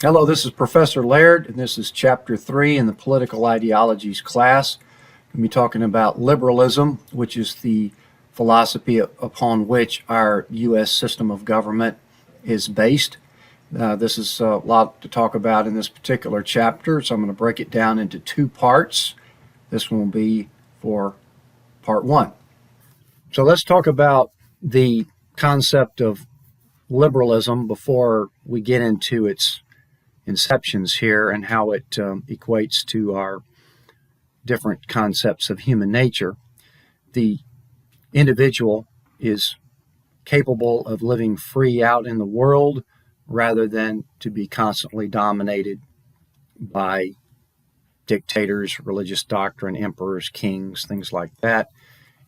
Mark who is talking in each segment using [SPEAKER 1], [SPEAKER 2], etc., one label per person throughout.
[SPEAKER 1] Hello, this is Professor Laird, and this is Chapter 3 in the Political Ideologies class. We'll be talking about liberalism, which is the philosophy upon which our U.S. system of government is based. This is a lot to talk about in this particular chapter, so I'm going to break it down into two parts. This one will be for Part 1. So let's talk about the concept of liberalism before we get into its inceptions here and how it equates to our different concepts of human nature. The individual is capable of living free out in the world rather than to be constantly dominated by dictators, religious doctrine, emperors, kings, things like that,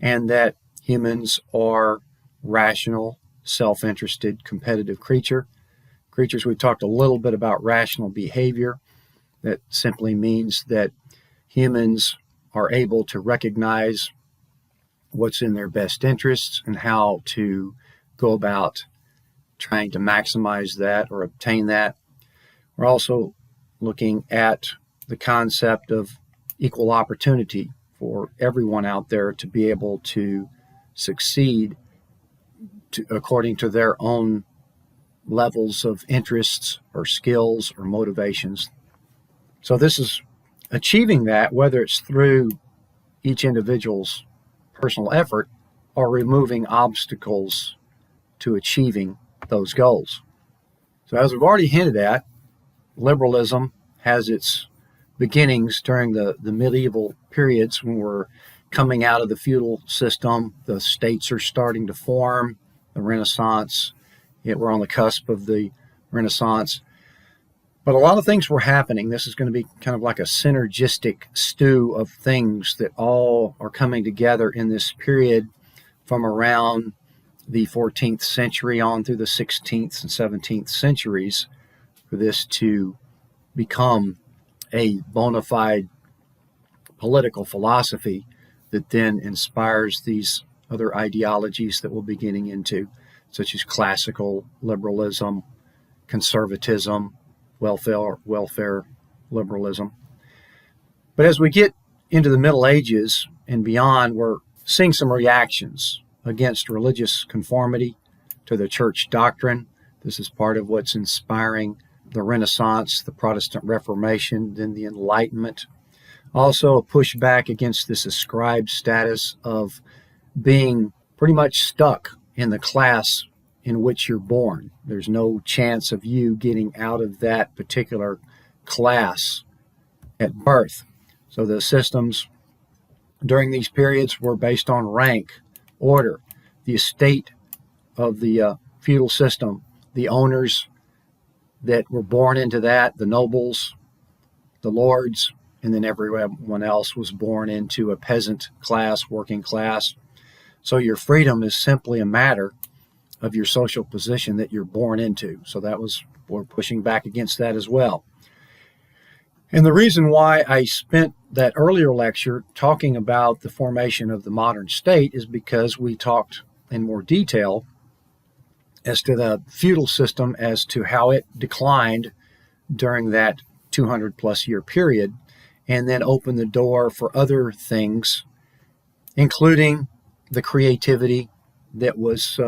[SPEAKER 1] and that humans are rational, self-interested, competitive creatures. We talked a little bit about rational behavior. That simply means that humans are able to recognize what's in their best interests and how to go about trying to maximize that or obtain that. We're also looking at the concept of equal opportunity for everyone out there to be able to succeed according to their own levels of interests or skills or motivations. So this is achieving that, whether it's through each individual's personal effort or removing obstacles to achieving those goals. So as we've already hinted at, liberalism has its beginnings during the medieval periods when we're coming out of the feudal system. The states are starting to form, the Renaissance. We're on the cusp of the Renaissance. But a lot of things were happening. This is going to be kind of like a synergistic stew of things that all are coming together in this period from around the 14th century on through the 16th and 17th centuries for this to become a bona fide political philosophy that then inspires these other ideologies that we'll be getting into, such as classical liberalism, conservatism, welfare liberalism. But as we get into the Middle Ages and beyond, we're seeing some reactions against religious conformity to the church doctrine. This is part of what's inspiring the Renaissance, the Protestant Reformation, then the Enlightenment. Also a pushback against this ascribed status of being pretty much stuck in the class in which you're born. There's no chance of you getting out of that particular class at birth. So the systems during these periods were based on rank, order, the estate of the feudal system, the owners that were born into that, the nobles, the lords, and then everyone else was born into a peasant class, working class. So your freedom is simply a matter of your social position that you're born into. So we're pushing back against that as well. And the reason why I spent that earlier lecture talking about the formation of the modern state is because we talked in more detail as to the feudal system, as to how it declined during that 200 plus year period, and then opened the door for other things, including the creativity that was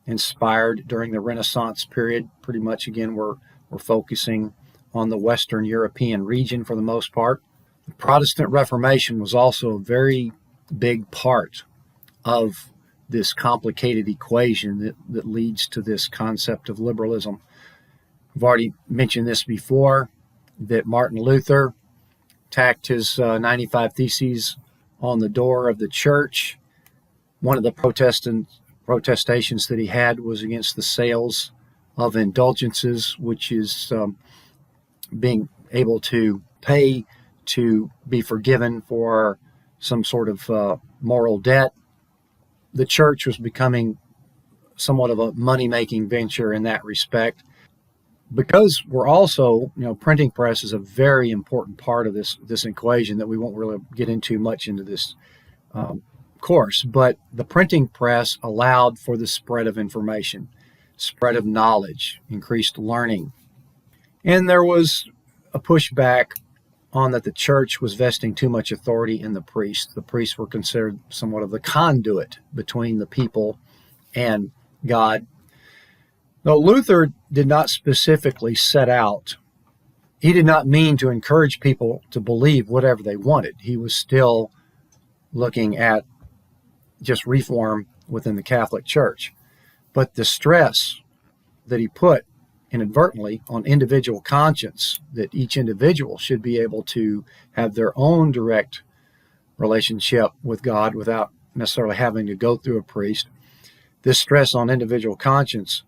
[SPEAKER 1] inspired during the Renaissance period. Pretty much, again, we're focusing on the Western European region for the most part. The Protestant Reformation was also a very big part of this complicated equation that leads to this concept of liberalism. I've already mentioned this before, that Martin Luther tacked his 95 Theses on the door of the church. One of the protestations that he had was against the sales of indulgences, which is being able to pay to be forgiven for some sort of moral debt. The church was becoming somewhat of a money-making venture in that respect. Because we're also, printing press is a very important part of this equation that we won't really get into much into this course, but the printing press allowed for the spread of information, spread of knowledge, increased learning. And there was a pushback on that the church was vesting too much authority in the priests. The priests were considered somewhat of the conduit between the people and God. Though Luther did not specifically set out, he did not mean to encourage people to believe whatever they wanted. He was still looking at just reform within the Catholic Church. But the stress that he put inadvertently on individual conscience, that each individual should be able to have their own direct relationship with God without necessarily having to go through a priest, this stress on individual conscience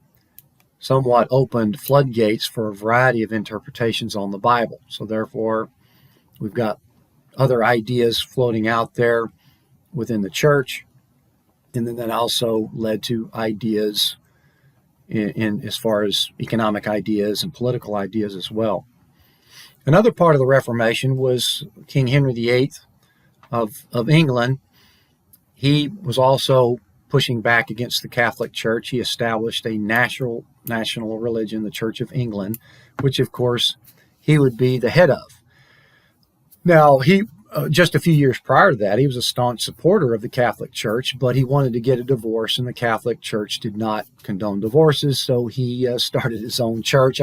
[SPEAKER 1] somewhat opened floodgates for a variety of interpretations on the Bible. So therefore, we've got other ideas floating out there within the church, and then that also led to ideas in as far as economic ideas and political ideas as well. Another part of the Reformation was King Henry VIII of England. He was also pushing back against the Catholic Church. He established a national religion, the Church of England, which of course he would be the head of. Now, he just a few years prior to that, he was a staunch supporter of the Catholic Church, but he wanted to get a divorce, and the Catholic Church did not condone divorces, so he started his own church.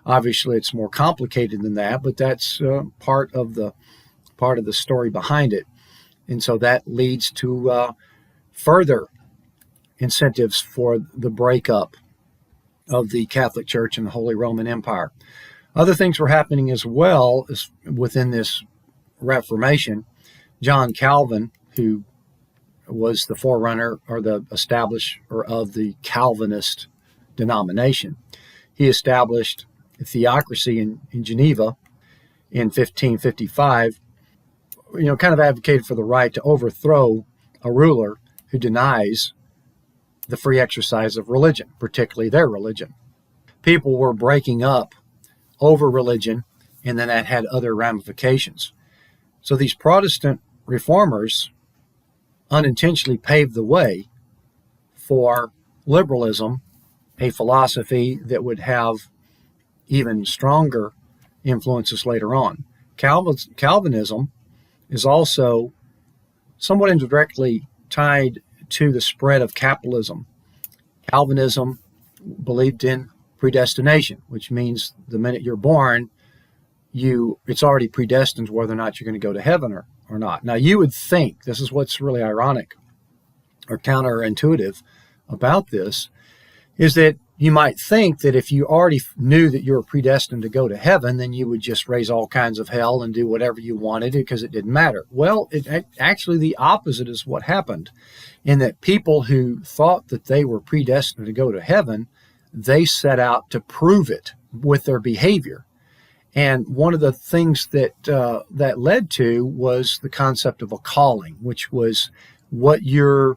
[SPEAKER 1] Obviously, it's more complicated than that, but that's part of the story behind it. And so that leads to further incentives for the breakup of the Catholic Church and the Holy Roman Empire. Other things were happening as well as within this Reformation. John Calvin, who was the forerunner or the establisher of the Calvinist denomination, he established a theocracy in Geneva in 1555, kind of advocated for the right to overthrow a ruler who denies the free exercise of religion, particularly their religion. People were breaking up over religion, and then that had other ramifications. So these Protestant reformers unintentionally paved the way for liberalism, a philosophy that would have even stronger influences later on. Calvinism is also somewhat indirectly tied to the spread of capitalism. Calvinism believed in predestination, which means the minute you're born, it's already predestined whether or not you're going to go to heaven or not. Now, you would think, this is what's really ironic or counterintuitive about this, is that you might think that if you already knew that you were predestined to go to heaven, then you would just raise all kinds of hell and do whatever you wanted because it didn't matter. Well, actually the opposite is what happened, in that people who thought that they were predestined to go to heaven, they set out to prove it with their behavior. And one of the things that led to was the concept of a calling, which was what your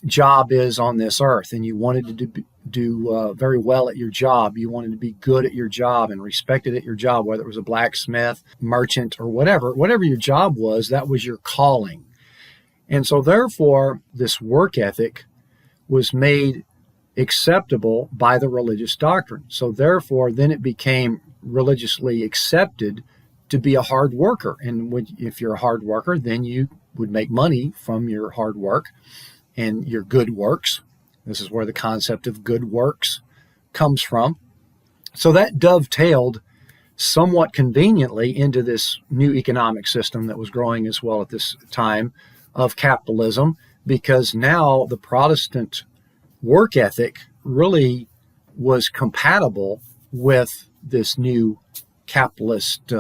[SPEAKER 1] job is on this earth. And you wanted to do very well at your job. You wanted to be good at your job and respected at your job, whether it was a blacksmith, merchant, or whatever your job was, that was your calling. And so therefore, this work ethic was made acceptable by the religious doctrine. So therefore, then it became religiously accepted to be a hard worker. And if you're a hard worker, then you would make money from your hard work and your good works. This is where the concept of good works comes from. So that dovetailed somewhat conveniently into this new economic system that was growing as well at this time of capitalism, because now the Protestant work ethic really was compatible with this new capitalist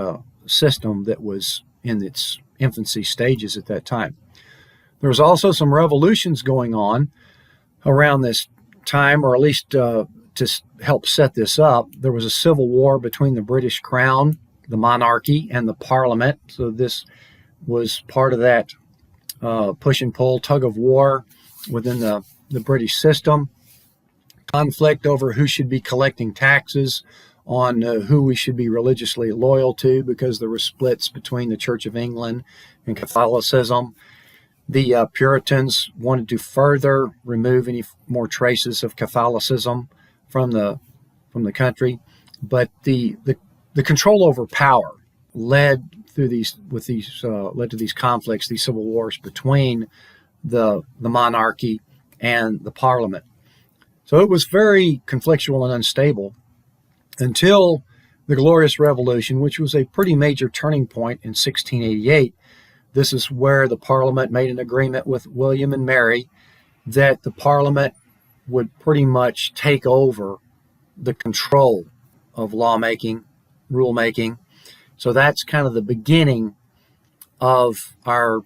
[SPEAKER 1] system that was in its infancy stages at that time. There was also some revolutions going on around this time, or at least to help set this up. There was a civil war between the British Crown, the monarchy, and the Parliament. So this was part of that push and pull, tug of war within the British system. Conflict over who should be collecting taxes on who we should be religiously loyal to, because there were splits between the Church of England and Catholicism. The Puritans wanted to further remove any more traces of Catholicism from the country, but the The control over power led to these conflicts, these civil wars between the monarchy and the parliament. So it was very conflictual and unstable until the Glorious Revolution, which was a pretty major turning point in 1688. This is where the parliament made an agreement with William and Mary that the parliament would pretty much take over the control of lawmaking, rulemaking. So that's kind of the beginning of our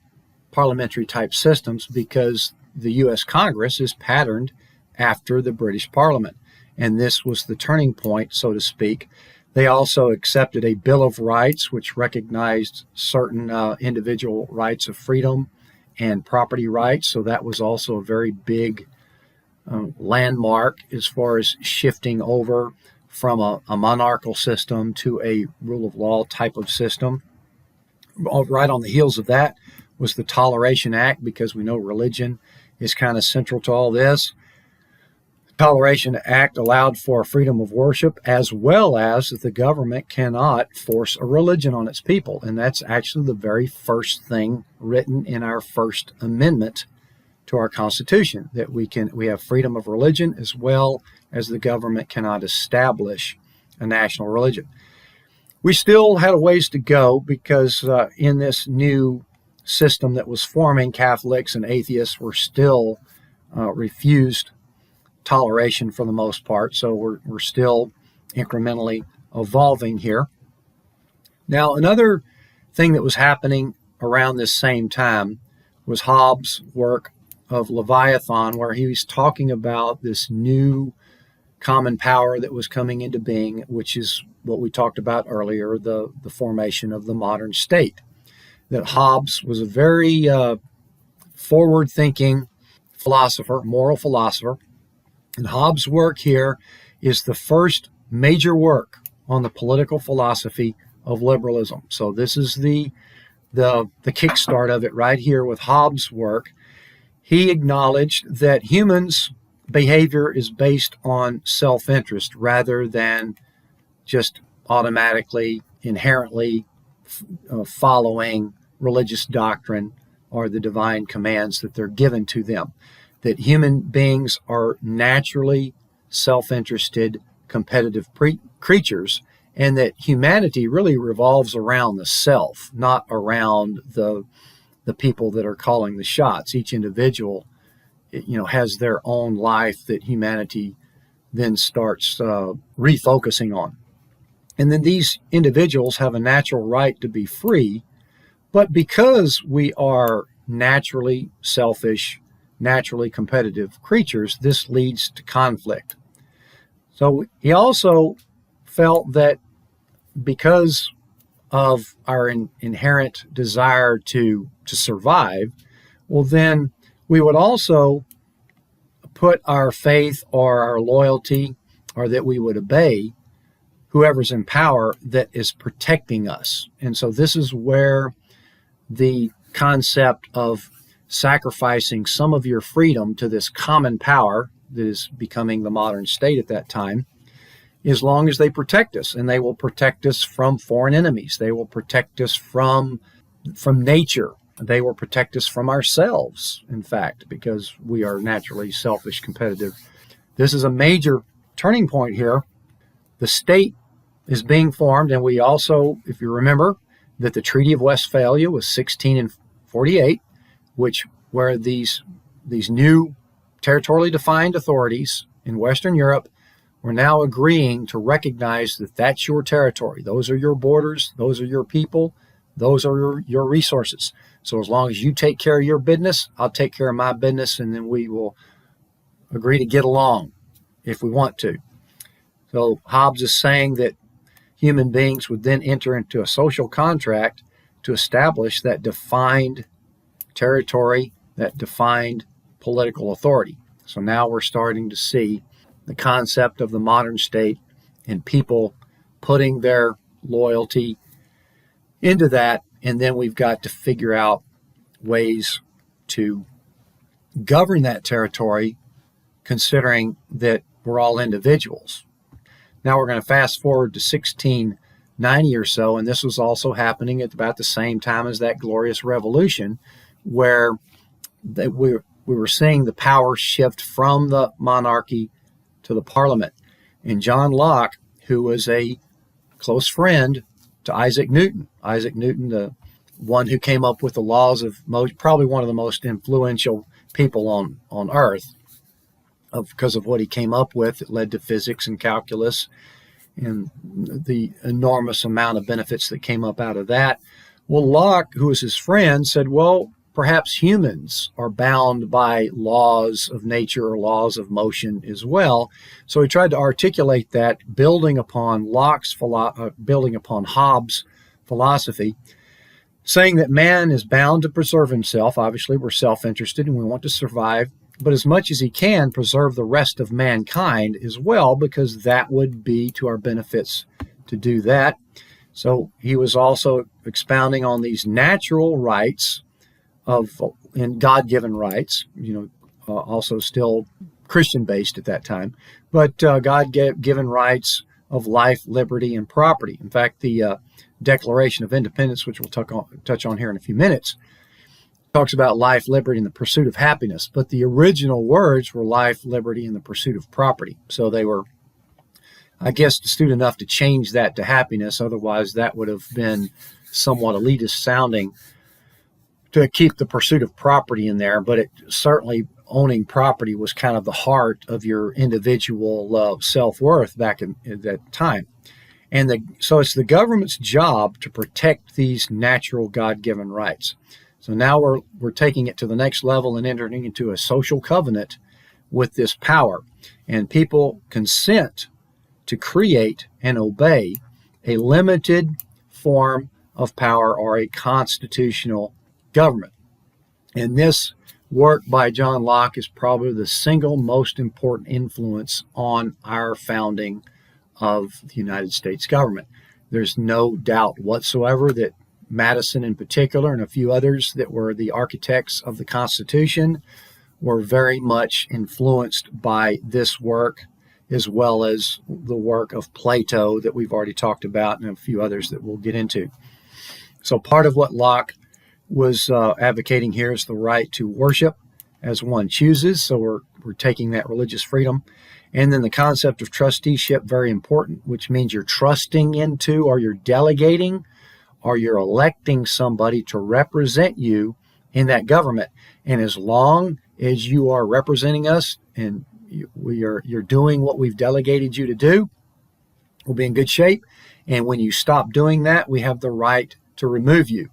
[SPEAKER 1] parliamentary type systems, because the U.S. Congress is patterned after the British Parliament. And this was the turning point, so to speak. They also accepted a Bill of Rights, which recognized certain individual rights of freedom and property rights. So that was also a very big landmark as far as shifting over from a monarchical system to a rule of law type of system. Right on the heels of that was the Toleration Act, because we know religion is kind of central to all this. The Toleration Act allowed for freedom of worship, as well as that the government cannot force a religion on its people. And that's actually the very first thing written in our First Amendment to our Constitution, that we have freedom of religion, as well as the government cannot establish a national religion. We still had a ways to go, because in this new system that was forming, Catholics and atheists were still refused toleration for the most part. So we're still incrementally evolving here. Now, another thing that was happening around this same time was Hobbes' work of Leviathan, where he was talking about this new common power that was coming into being, which is what we talked about earlier, the formation of the modern state. That Hobbes was a very forward-thinking philosopher, moral philosopher. And Hobbes' work here is the first major work on the political philosophy of liberalism. So this is the kickstart of it right here with Hobbes' work. He acknowledged that humans' behavior is based on self-interest rather than just automatically, inherently following religious doctrine or the divine commands that they're given to them. That human beings are naturally self-interested, competitive creatures, and that humanity really revolves around the self, not around the people that are calling the shots. Each individual, has their own life that humanity then starts refocusing on. And then these individuals have a natural right to be free, but because we are naturally selfish, naturally competitive creatures, this leads to conflict. So he also felt that because of our inherent desire to survive, well, then we would also put our faith or our loyalty, or that we would obey whoever's in power that is protecting us. And so this is where the concept of sacrificing some of your freedom to this common power that is becoming the modern state at that time, as long as they protect us. And they will protect us from foreign enemies. They will protect us from nature. They will protect us from ourselves, in fact, because we are naturally selfish, competitive. This is a major turning point here. The state is being formed, and we also, if you remember, that the Treaty of Westphalia was 1648, where these new territorially defined authorities in Western Europe were now agreeing to recognize that that's your territory. Those are your borders. Those are your people. Those are your resources. So as long as you take care of your business, I'll take care of my business, and then we will agree to get along if we want to. So Hobbes is saying that human beings would then enter into a social contract to establish that defined territory, that defined political authority. So now we're starting to see the concept of the modern state and people putting their loyalty into that, and then we've got to figure out ways to govern that territory, considering that we're all individuals. Now we're going to fast forward to 16 1790 or so, and this was also happening at about the same time as that Glorious Revolution, where we were seeing the power shift from the monarchy to the Parliament. And John Locke, who was a close friend to Isaac Newton, the one who came up with the laws of probably one of the most influential people on Earth, because of what he came up with. It led to physics and calculus and the enormous amount of benefits that came up out of that. Well, Locke, who was his friend, said, well, perhaps humans are bound by laws of nature or laws of motion as well. So he tried to articulate that, building upon Hobbes' philosophy, saying that man is bound to preserve himself. Obviously, we're self-interested and we want to survive, but as much as he can, preserve the rest of mankind as well, because that would be to our benefits to do that. So he was also expounding on these natural rights and God-given rights, also still Christian-based at that time, but God-given rights of life, liberty, and property. In fact, the Declaration of Independence, which we'll touch on here in a few minutes, talks about life, liberty, and the pursuit of happiness. But the original words were life, liberty, and the pursuit of property. So they were, I guess, astute enough to change that to happiness. Otherwise, that would have been somewhat elitist sounding to keep the pursuit of property in there. But it certainly, owning property was kind of the heart of your individual self-worth back at that time. And so it's the government's job to protect these natural God-given rights. So now we're taking it to the next level and entering into a social covenant with this power. And people consent to create and obey a limited form of power or a constitutional government. And this work by John Locke is probably the single most important influence on our founding of the United States government. There's no doubt whatsoever that Madison in particular and a few others that were the architects of the Constitution were very much influenced by this work, as well as the work of Plato that we've already talked about and a few others that we'll get into. So part of what Locke was advocating here is the right to worship as one chooses. So we're taking that religious freedom. And then the concept of trusteeship, very important, which means you're trusting into, or you're delegating, or you're electing somebody to represent you in that government. And as long as you are representing us and you're doing what we've delegated you to do, we'll be in good shape. And when you stop doing that, we have the right to remove you.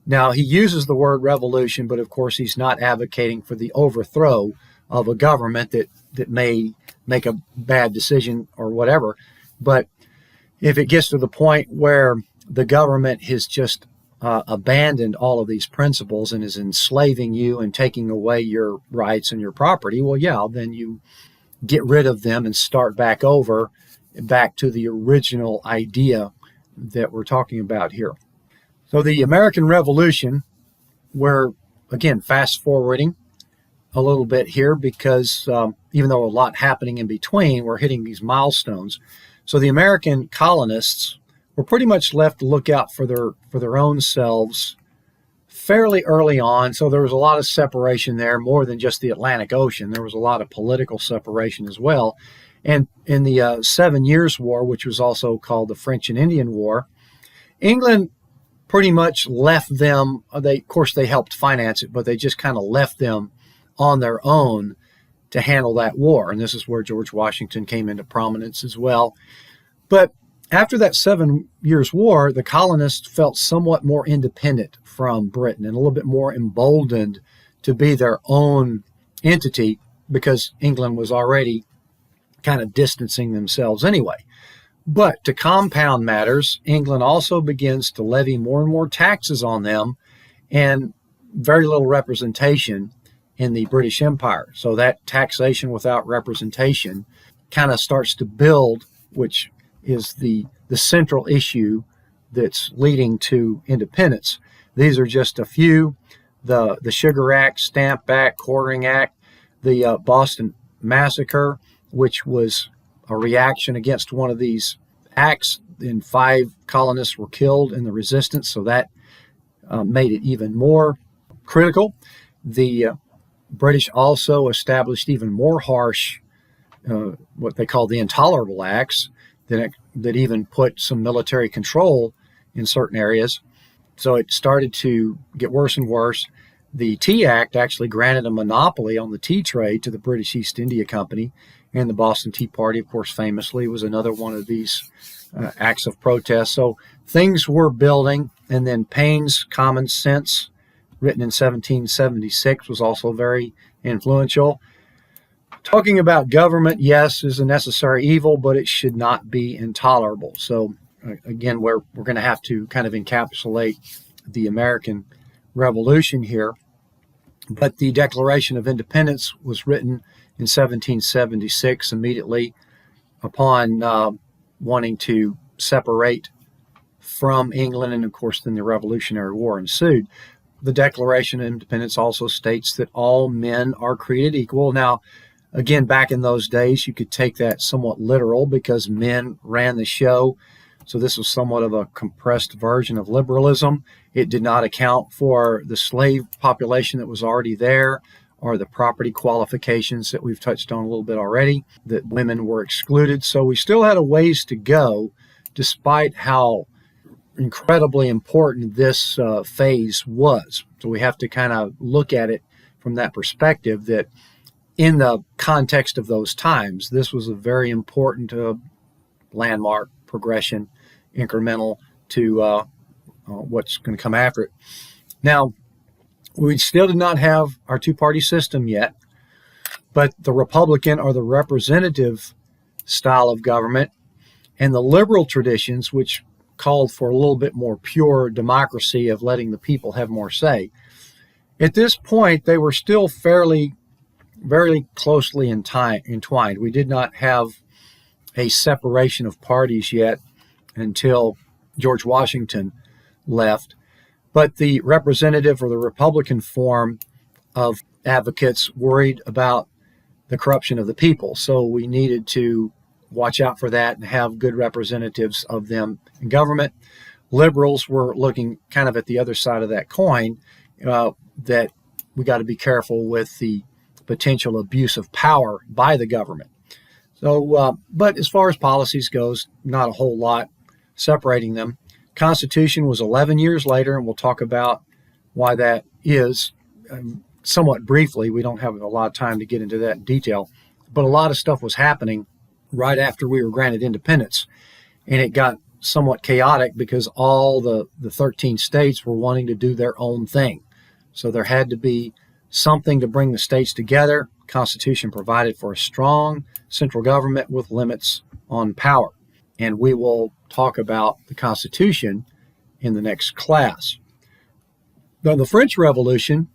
[SPEAKER 1] Now, he uses the word revolution, but of course he's not advocating for the overthrow of a government that may make a bad decision or whatever. But if it gets to the point where the government has just abandoned all of these principles and is enslaving you and taking away your rights and your property, well, yeah, then you get rid of them and start back to the original idea that we're talking about here. So the American Revolution, we're, again, fast forwarding a little bit here because even though a lot happening in between, we're hitting these milestones. So the American colonists were pretty much left to look out for their own selves fairly early on. So there was a lot of separation there, more than just the Atlantic Ocean. There was a lot of political separation as well. And in the 7 Years' War, which was also called the French and Indian War, England pretty much left them. Of course, they helped finance it, but they just kind of left them on their own to handle that war. And this is where George Washington came into prominence as well. But after that 7 Years' War, the colonists felt somewhat more independent from Britain and a little bit more emboldened to be their own entity because England was already kind of distancing themselves anyway. But to compound matters, England also begins to levy more and more taxes on them and very little representation in the British Empire. So that taxation without representation kind of starts to build, which is the central issue that's leading to independence. These are just a few: the Sugar Act, Stamp Act, Quartering Act, the Boston Massacre, which was a reaction against one of these acts and 5 colonists were killed in the resistance, so that made it even more critical. The British also established even more harsh, what they call the intolerable acts, that even put some military control in certain areas. So it started to get worse and worse. The Tea Act actually granted a monopoly on the tea trade to the British East India Company, and the Boston Tea Party, of course, famously was another one of these acts of protest. So things were building, and then Paine's Common Sense, written in 1776, was also very influential. Talking about government, yes, is a necessary evil, but it should not be intolerable. So again, we're going to have to kind of encapsulate the American Revolution here. But the Declaration of Independence was written in 1776, immediately upon wanting to separate from England, and of course then the Revolutionary War ensued. The Declaration of Independence also states that all men are created equal. Now, again, back in those days, you could take that somewhat literal because men ran the show. So this was somewhat of a compressed version of liberalism. It did not account for the slave population that was already there, or the property qualifications that we've touched on a little bit already, that women were excluded. So we still had a ways to go, despite how incredibly important this phase was. So we have to kind of look at it from that perspective, that in the context of those times, this was a very important landmark progression, incremental to what's going to come after it. Now, we still did not have our two-party system yet, but the Republican or the representative style of government and the liberal traditions, which called for a little bit more pure democracy of letting the people have more say. At this point, they were still very closely entwined. We did not have a separation of parties yet until George Washington left. But the representative or the Republican form of advocates worried about the corruption of the people. So we needed to watch out for that and have good representatives of them in government. Liberals were looking kind of at the other side of that coin, that we got to be careful with the potential abuse of power by the government. So, but as far as policies goes, not a whole lot separating them. Constitution was 11 years later, and we'll talk about why that is somewhat briefly. We don't have a lot of time to get into that in detail, but a lot of stuff was happening right after we were granted independence, and it got somewhat chaotic because all the 13 states were wanting to do their own thing. So there had to be something to bring the states together. Constitution provided for a strong central government with limits on power. And we will talk about the Constitution in the next class. Now, the French Revolution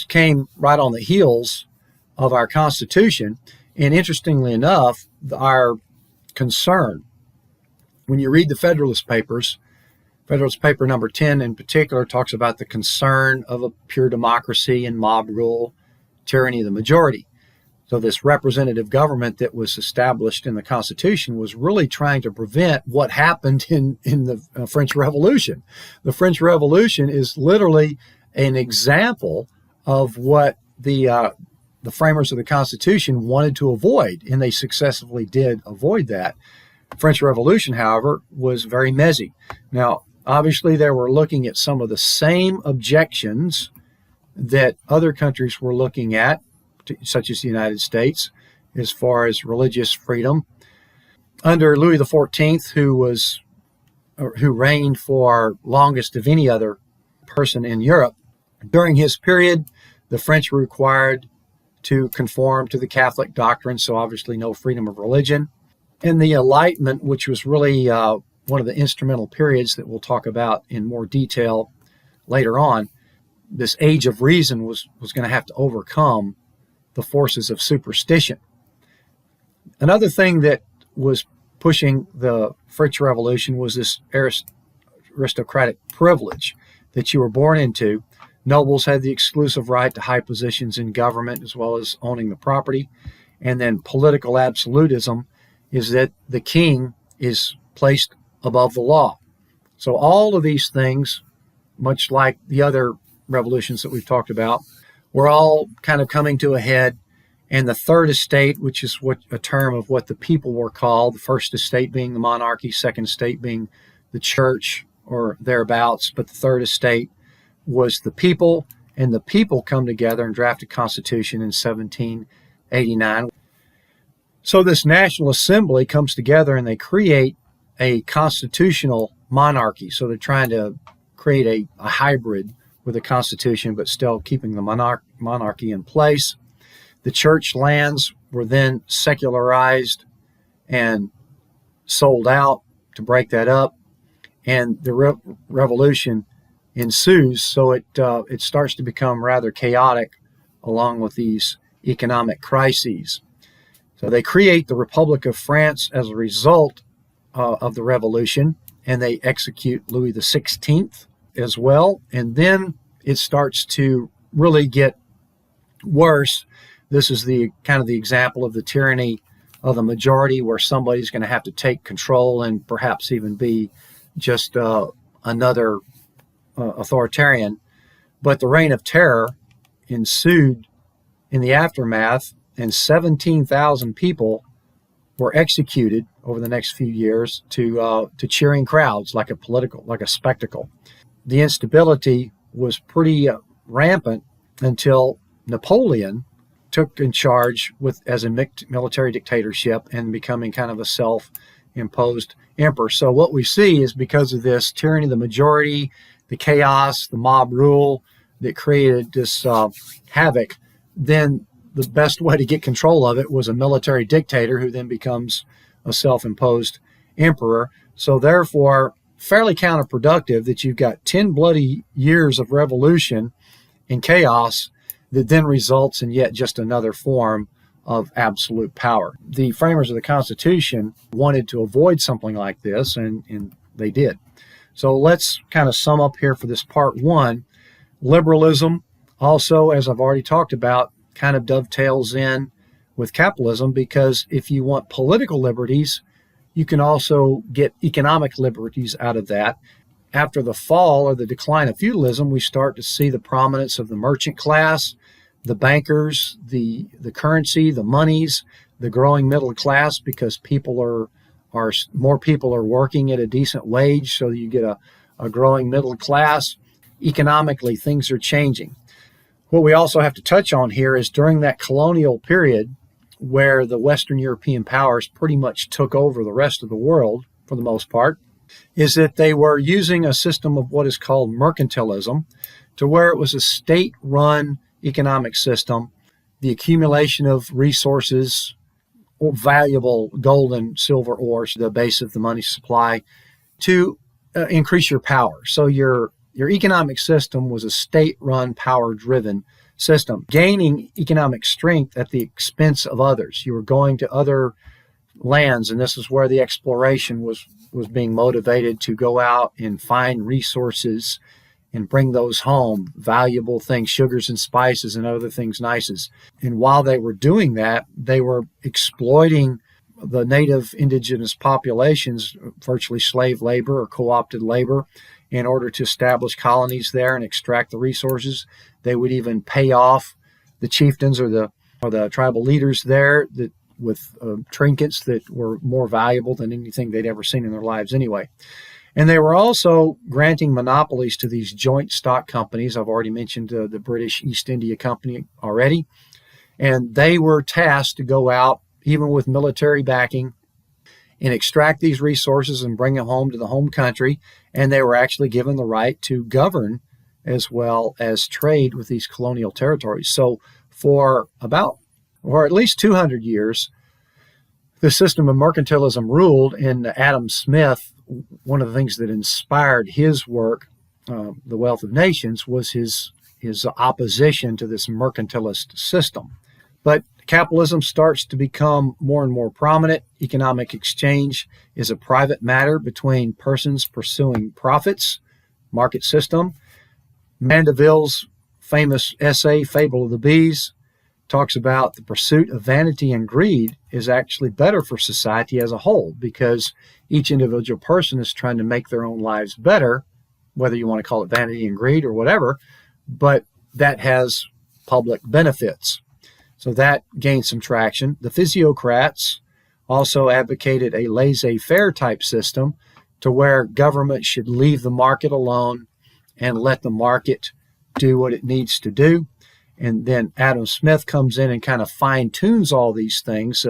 [SPEAKER 1] came right on the heels of our Constitution. And interestingly enough, our concern, when you read the Federalist Papers, Federalist Paper number 10 in particular talks about the concern of a pure democracy and mob rule, tyranny of the majority. So this representative government that was established in the Constitution was really trying to prevent what happened in the French Revolution. The French Revolution is literally an example of what the framers of the Constitution wanted to avoid, and they successfully did avoid that. The French Revolution, however, was very messy. Now, obviously, they were looking at some of the same objections that other countries were looking at, such as the United States, as far as religious freedom. Under Louis XIV, who reigned for longest of any other person in Europe, during his period, the French were required to conform to the Catholic doctrine, so obviously no freedom of religion. And the Enlightenment, which was really one of the instrumental periods that we'll talk about in more detail later on, this age of reason was going to have to overcome the forces of superstition. Another thing that was pushing the French Revolution was this aristocratic privilege that you were born into. Nobles had the exclusive right to high positions in government as well as owning the property. And then political absolutism is that the king is placed above the law. So all of these things, much like the other revolutions that we've talked about, were all kind of coming to a head. And the third estate, which is a term of what the people were called, the first estate being the monarchy, second estate being the church or thereabouts, but the third estate was the people, and the people come together and draft a constitution in 1789. So this National Assembly comes together and they create a constitutional monarchy. So they're trying to create a hybrid with a constitution, but still keeping the monarchy in place. The church lands were then secularized and sold out to break that up, and the revolution ensues. So it starts to become rather chaotic, along with these economic crises. So they create the Republic of France as a result of the revolution, and they execute Louis XVI as well. And then it starts to really get worse. This is the kind of the example of the tyranny of the majority, where somebody's going to have to take control and perhaps even be just another authoritarian. But the reign of terror ensued in the aftermath, and 17,000 people were executed over the next few years to cheering crowds, like a spectacle. The instability was pretty rampant until Napoleon took in charge as a military dictatorship and becoming kind of a self-imposed emperor. So what we see is, because of this tyranny of the majority, the chaos, the mob rule that created this havoc, then the best way to get control of it was a military dictator who then becomes a self-imposed emperor. So therefore, fairly counterproductive that you've got 10 bloody years of revolution and chaos that then results in yet just another form of absolute power. The framers of the Constitution wanted to avoid something like this, and they did. So let's kind of sum up here for this part one. Liberalism also, as I've already talked about, kind of dovetails in with capitalism, because if you want political liberties, you can also get economic liberties out of that. After the fall or the decline of feudalism, we start to see the prominence of the merchant class, the bankers, the currency, the monies, the growing middle class, because more people are working at a decent wage, so you get a growing middle class. Economically, things are changing. What we also have to touch on here is during that colonial period, where the Western European powers pretty much took over the rest of the world for the most part, is that they were using a system of what is called mercantilism, to where it was a state-run economic system, the accumulation of resources, or valuable gold and silver ores, the base of the money supply, to increase your power. So your economic system was a state-run, power-driven system, gaining economic strength at the expense of others. You were going to other lands, and this is where the exploration was being motivated to go out and find resources and bring those home, valuable things, sugars and spices and other things nices. And while they were doing that, they were exploiting the native indigenous populations, virtually slave labor or co-opted labor, in order to establish colonies there and extract the resources. They would even pay off the chieftains or the tribal leaders there with trinkets that were more valuable than anything they'd ever seen in their lives anyway. And they were also granting monopolies to these joint stock companies. I've already mentioned the British East India Company already. And they were tasked to go out, even with military backing, and extract these resources and bring them home to the home country. And they were actually given the right to govern as well as trade with these colonial territories. So for at least 200 years, the system of mercantilism ruled. And Adam Smith, one of the things that inspired his work, The Wealth of Nations, was his opposition to this mercantilist system. But capitalism starts to become more and more prominent. Economic exchange is a private matter between persons pursuing profits. Market system. Mandeville's famous essay, Fable of the Bees, talks about the pursuit of vanity and greed is actually better for society as a whole, because each individual person is trying to make their own lives better, whether you want to call it vanity and greed or whatever, but that has public benefits. So that gained some traction. The physiocrats also advocated a laissez-faire type system to where government should leave the market alone and let the market do what it needs to do. And then Adam Smith comes in and kind of fine-tunes all these things.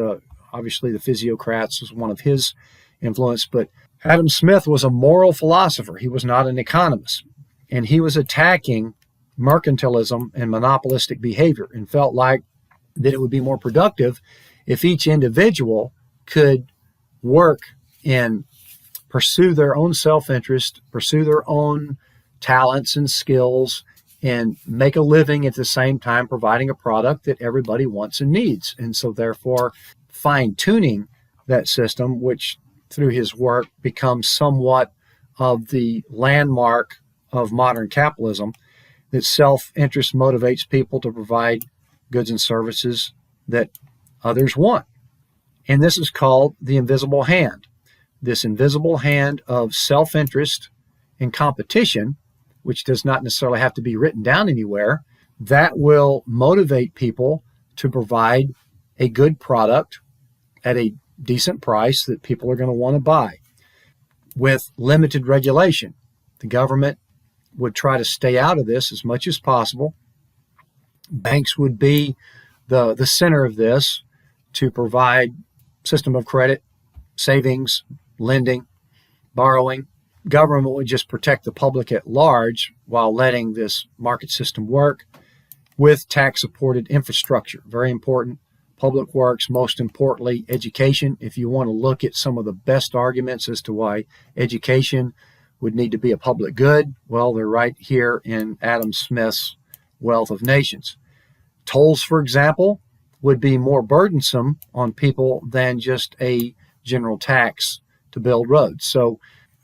[SPEAKER 1] Obviously, the physiocrats was one of his influence, but Adam Smith was a moral philosopher. He was not an economist. And he was attacking mercantilism and monopolistic behavior and felt like that it would be more productive if each individual could work and pursue their own self-interest, pursue their own talents and skills, and make a living at the same time providing a product that everybody wants and needs. And so therefore fine-tuning that system, which through his work becomes somewhat of the landmark of modern capitalism, that self-interest motivates people to provide goods and services that others want. And this is called the invisible hand. This invisible hand of self-interest and competition, which does not necessarily have to be written down anywhere, that will motivate people to provide a good product at a decent price that people are going to want to buy. With limited regulation, the government would try to stay out of this as much as possible. Banks would be the center of this to provide system of credit, savings, lending, borrowing. Government would just protect the public at large while letting this market system work with tax-supported infrastructure. Very important. Public works, most importantly, education. If you want to look at some of the best arguments as to why education would need to be a public good, well, they're right here in Adam Smith's Wealth of Nations. Tolls, for example, would be more burdensome on people than just a general tax to build roads. So,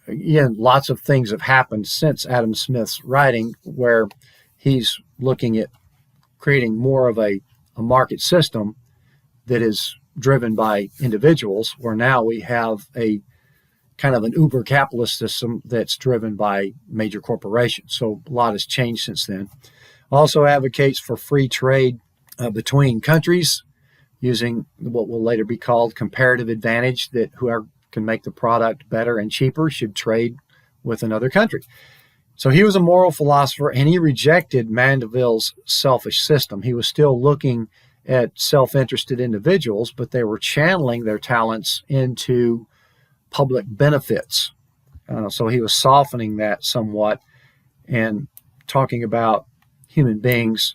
[SPEAKER 1] again, lots of things have happened since Adam Smith's writing where he's looking at creating more of a market system that is driven by individuals, where now we have a kind of an uber capitalist system that's driven by major corporations. So a lot has changed since then. Also advocates for free trade between countries using what will later be called comparative advantage, that whoever can make the product better and cheaper should trade with another country. So he was a moral philosopher, and he rejected Mandeville's selfish system. He was still looking at self-interested individuals, but they were channeling their talents into public benefits. So he was softening that somewhat and talking about human beings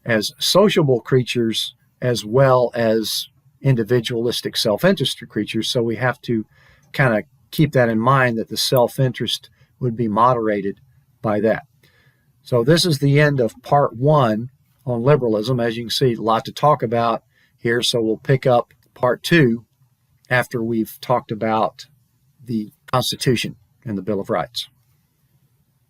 [SPEAKER 1] as sociable creatures as well as individualistic self-interested creatures. So we have to kind of keep that in mind, that the self-interest would be moderated by that. So this is the end of part one on liberalism. As you can see, a lot to talk about here. So we'll pick up part two after we've talked about the Constitution and the Bill of Rights.